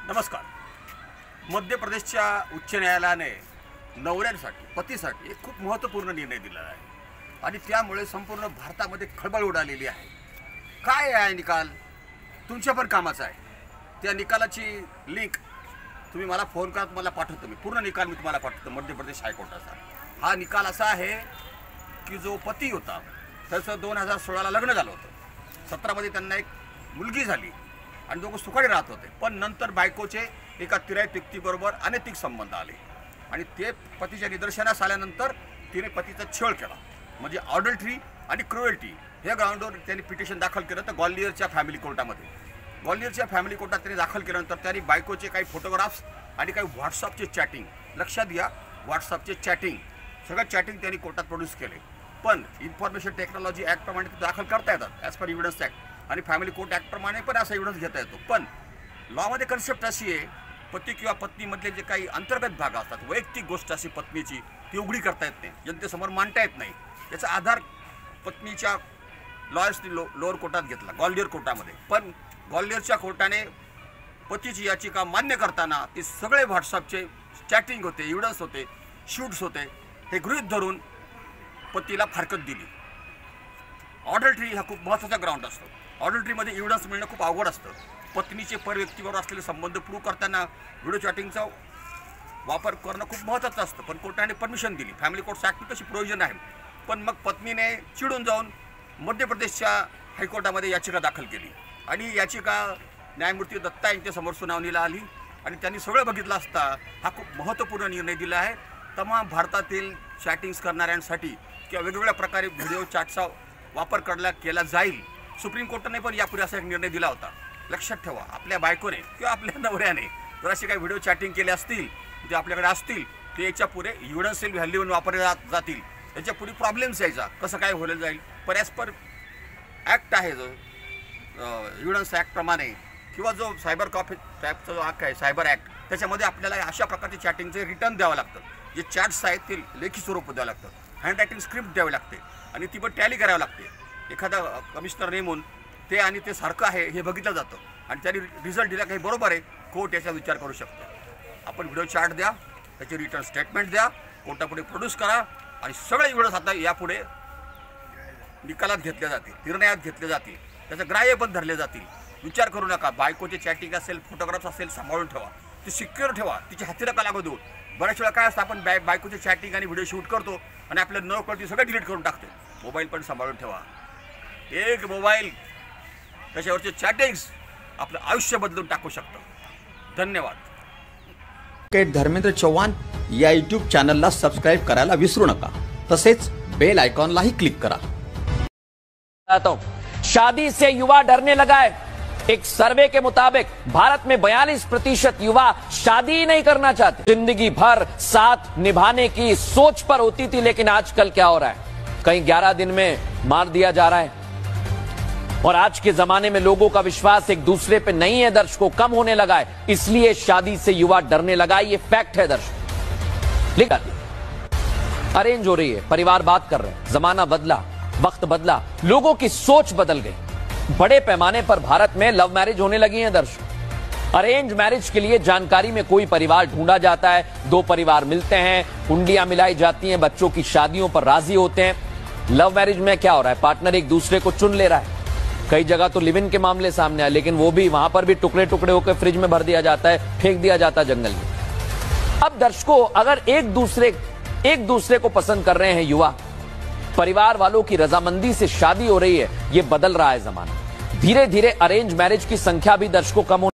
नमस्कार। मध्य प्रदेशच्या उच्च न्यायालयाने नवऱ्यांसाठी पतीसाठी एक खूप महत्त्वपूर्ण निर्णय दिला आहे आणि त्यामुळे संपूर्ण भारतामध्ये खळबळ उडालेली आहे। काय आहे निकाल? तुमच्या पण कामाचा आहे। त्या निकालाची लिंक तुम्ही मला फोन करा, तुम्हाला पाठवतो। मी पूर्ण निकाल तुम्हाला पाठवतो मध्य प्रदेश हायकोर्टाचा। हा निकाल असा आहे की जो पती होता त्याचं 2016ला लग्न झालं होतं। 17मध्ये त्यांना एक मुलगी झाली आणि दोघं सुखाने राहत होते, पण नंतर बायकोचे एका तिराईत व्यक्तीबरोबर अनैतिक संबंध आले आणि ते पतीच्या निदर्शनास आल्यानंतर तिने पतीचा छळ केला, म्हणजे ऑडल्ट्री आणि क्रुएल्टी हे ग्राउंडवर त्यांनी पिटिशन दाखल केलं तर ग्वाल्हेरच्या फॅमिली कोर्टामध्ये। ग्वाल्हेरच्या फॅमिली कोर्टात त्यांनी दाखल केल्यानंतर त्यांनी बायकोचे काही फोटोग्राफ्स आणि काही व्हॉट्सअपचे चॅटिंग, लक्षात घ्या व्हॉट्सअपचे चॅटिंग, सगळं चॅटिंग त्यांनी कोर्टात प्रोड्यूस केले। पण इन्फॉर्मेशन टेक्नॉलॉजी ॲक्टप्रमाणे ते दाखल करता येतात ॲज पर एव्हिडन्स ॲक्ट, आणि फॅमिली कोर्ट ॲक्टप्रमाणे पण असा एव्हिडन्स घेता येतो। पण लॉमध्ये कन्सेप्ट अशी आहे, पती किंवा पत्नीमधले जे काही अंतर्गत भाग असतात, वैयक्तिक गोष्ट अशी पत्नीची, ती उघडी करता येत नाही, जनतेसमोर मांडता येत नाही। याचा आधार पत्नीच्या लॉयर्सनी लोअर कोर्टात घेतला, ग्वाल्हेर कोर्टामध्ये। पण ग्वाल्हेरच्या कोर्टाने पतीची याचिका मान्य करताना ते सगळे व्हॉट्सअपचे चॅटिंग होते, एव्हिडन्स होते, शूट्स होते, हे गृहीत धरून पतीला फारकत दिली। ऑडल्ट्री हा खूप महत्त्वाचा ग्राउंड असतो। ऑडल्ट्रीमध्ये एव्हिडन्स मिळणं खूप अवघड असतं। पत्नीचे पर व्यक्तीबरोबर असलेले संबंध प्रूव्ह करताना व्हिडिओ चॅटिंगचा वापर करणं खूप महत्त्वाचं असतं, पण कोर्टाने परमिशन दिली। फॅमिली कोर्ट ॲक्ट तशी प्रोव्हिजन आहे, पण मग पत्नीने चिडून जाऊन मध्य प्रदेशच्या हायकोर्टामध्ये याचिका दाखल केली आणि याचिका न्यायमूर्ती दत्ता यांच्यासमोर सुनावणीला आली आणि त्यांनी सगळं बघितलं असता हा खूप महत्त्वपूर्ण निर्णय दिला आहे। तमाम भारतातील चॅटिंग्स करणाऱ्यांसाठी किंवा वेगवेगळ्या प्रकारे व्हिडिओ चॅटचा वापर केला जाईल। सुप्रीम कोर्टाने पण यापूर्वी असा एक निर्णय दिला होता। लक्षात ठेवा, आपल्या बायकोने किंवा आपल्या नवऱ्याने जर असे काही व्हिडिओ चॅटिंग केले असतील, ते आपल्याकडे असतील, ते याच्या पुढे एव्हिडन्शियल व्हॅल्यू म्हणून वापरले जातील। याच्या पुढे प्रॉब्लेम्स यायचा, कसं काय होईल जाईल। पर ॲज पर ॲक्ट आहे जो एव्हिडन्स ॲक्टप्रमाणे किंवा जो सायबर कॉफी टाईपचा जो ॲक्ट आहे सायबर ॲक्ट, त्याच्यामध्ये आपल्याला अशा प्रकारचे चॅटिंगचे रिटर्न द्यावं लागतं। जे चॅट्स आहेत ते लेखी स्वरूप द्यावं लागतं, हँड रायटिंग स्क्रिप्ट द्यावी लागते आणि ती पण टॅली करावी लागते। एखादा कमिशनर नेमून ते आणि ते सारखं आहे हे बघितलं जातं आणि त्यांनी रिझल्ट दिला काही बरोबर आहे, कोर्ट याचा विचार करू शकतो। आपण व्हिडिओ चार्ट द्या, त्याचे रिटर्न स्टेटमेंट द्या, कोर्टापुढे प्रोड्यूस करा आणि सगळे व्हिडिओज आता यापुढे निकालात घेतले जातील, निर्णयात घेतले जातील, त्याचं ग्राह्य पण धरले जातील। विचार करू नका, बायकोचे चॅटिंग असेल, फोटोग्राफ्स असेल, सांभाळून ठेवा, ते सिक्युअर ठेवा, तिची हाती नका लागू देऊ। बऱ्याच वेळा काय असतं, आपण बायकोचे चॅटिंग आणि व्हिडिओ शूट करतो आणि आपल्या न कळती सगळं डिलीट करून टाकतो। मोबाईल पण सांभाळून ठेवा, एक मोबाईल त्याच्यावरचे चॅटिंग्स आपलं आयुष्य बदलून टाकू शकतं। धन्यवाद। धर्मेंद्र चौहान या यूट्यूब चॅनलला सबस्क्राइब करायला विसरू नका, तसेच बेल आयकॉनलाही क्लिक करा। शादी से युवा डरने लगा है। एक सर्वे के मुताबिक भारत में 42% युवा शादी ही नहीं करना चाहते। जिंदगी भर साथ निभाने की सोच पर होती थी, लेकिन आजकल क्या हो रहा है, कहीं 11 दिन में मार दिया जा रहा है और आज के जमाने में लोगों का विश्वास एक दूसरे पे नहीं है दर्शकों, कम होने लगा है, इसलिए शादी से युवा डरने लगा है। ये फैक्ट है दर्शकों। लिखा अरेंज हो रही है, परिवार बात कर रहे हैं, जमाना बदला, वक्त बदला, लोगों की सोच बदल गई। बड़े पैमाने पर भारत में लव मैरिज होने लगी है दर्शक। अरेंज मैरिज के लिए जानकारी में कोई परिवार ढूंढा जाता है, दो परिवार मिलते हैं, कुंडलियां मिलाई जाती हैं, बच्चों की शादियों पर राजी होते हैं। लव मैरिज में क्या हो रहा है, पार्टनर एक दूसरे को चुन ले रहा है। कई जगह तो लिव इन के मामले सामने आए, लेकिन वो भी वहां पर भी टुकड़े टुकड़े होकर फ्रिज में भर दिया जाता है, फेंक दिया जाता है जंगल में। अब दर्शकों, अगर एक दूसरे को पसंद कर रहे हैं युवा, परिवार वालों की रजामंदी से शादी हो रही है, ये बदल रहा है जमाना। धीरे धीरे अरेंज मैरिज की संख्या भी दर्शकों कम